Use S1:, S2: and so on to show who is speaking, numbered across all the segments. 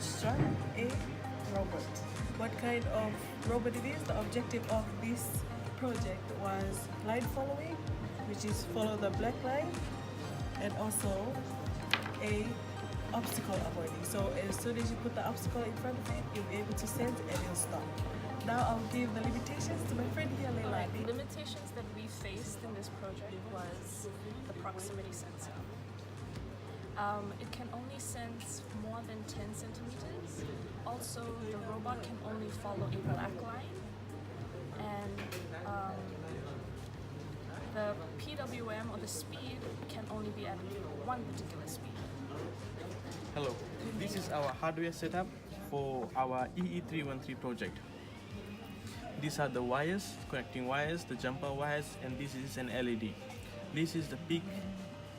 S1: construct a robot. What kind of robot it is? The objective of this project was line following, which is follow the black line, and also a obstacle avoiding. So as soon as you put the obstacle in front of it, you'll be able to sense and it'll stop. Now I'll give the limitations to my friend here, Leilani.
S2: The limitations that we faced in this project was the proximity sensor. It can only sense more than 10 centimeters. Also, the robot can only follow a black line. And the PWM or the speed can only be at one particular speed.
S3: Hello, this is our hardware setup for our EE313 project. These are the wires, connecting wires, the jumper wires, and this is an LED. This is the PIC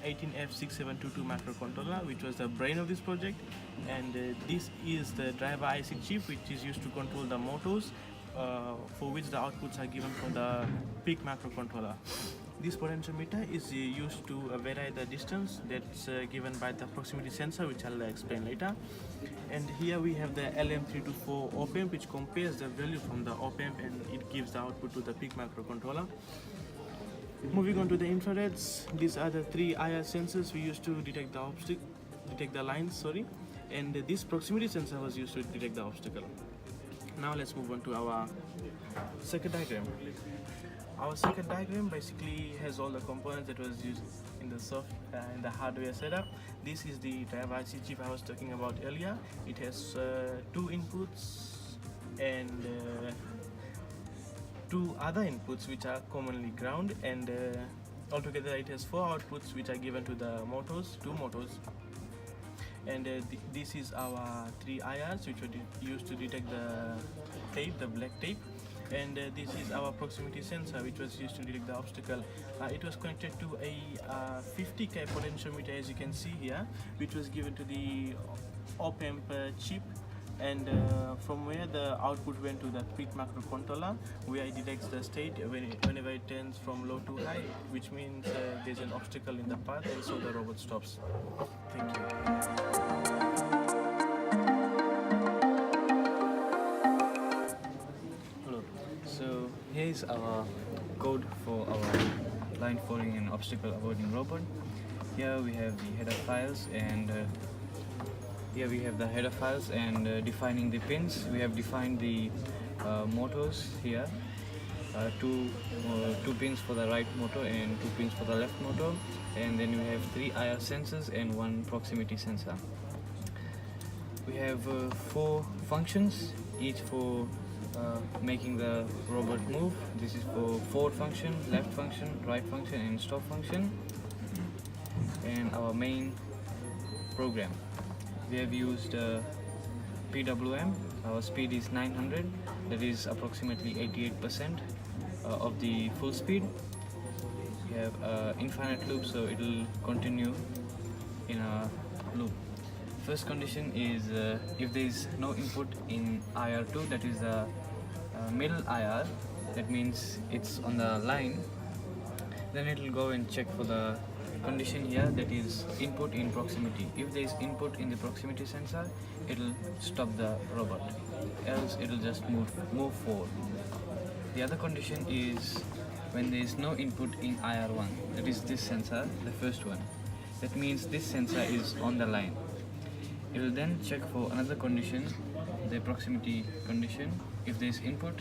S3: 18F6722 microcontroller, which was the brain of this project, and this is the driver IC chip, which is used to control the motors, for which the outputs are given from the PIC microcontroller. This potentiometer is used to vary the distance that's given by the proximity sensor, which I'll explain later. And here we have the LM324 op-amp, which compares the value from the op-amp and it gives the output to the PIC microcontroller. Moving on to the infrareds, these are the 3 IR sensors we used to detect the lines, and this proximity sensor was used to detect the obstacle. Now let's move on to our circuit diagram. Our circuit diagram basically has all the components that was used in the hardware setup. This is the driver IC chip I was talking about earlier. It has 2 inputs and 2 other inputs which are commonly ground, and altogether it has 4 outputs which are given to the motors, 2 motors. And this is our 3 IRs which were used to detect the tape, the black tape. And this is our proximity sensor which was used to detect the obstacle. It was connected to a 50K potentiometer, as you can see here, which was given to the op-amp chip, and from where the output went to the PIC microcontroller, where it detects the state whenever it turns from low to high, which means there's an obstacle in the path, and so the robot stops. Thank you.
S4: So here is our code for our line following and obstacle avoiding robot. Here we have the header files, and defining the pins. We have defined the motors here, two pins for the right motor and 2 pins for the left motor, and then we have 3 IR sensors and 1 proximity sensor. We have 4 functions, each for making the robot move. This is for forward function, left function, right function, and stop function. And our main program, we have used PWM. Our speed is 900, that is approximately 88% of the full speed. We have infinite loop, so it will continue in a loop. First condition is if there is no input in IR2, that is the middle IR, that means it's on the line, then it will go and check for the condition here, that is input in proximity. If there is input in the proximity sensor, it will stop the robot, else it will just move forward. The other condition is when there is no input in IR1, that is this sensor, the first one. That means this sensor is on the line. It will then check for another condition, the proximity condition. If there is input,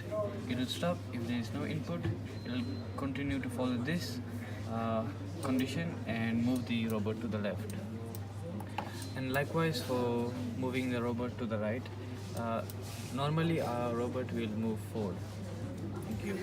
S4: it will stop. If there is no input, it will continue to follow this condition and move the robot to the left. And likewise for moving the robot to the right, normally our robot will move forward. Thank you.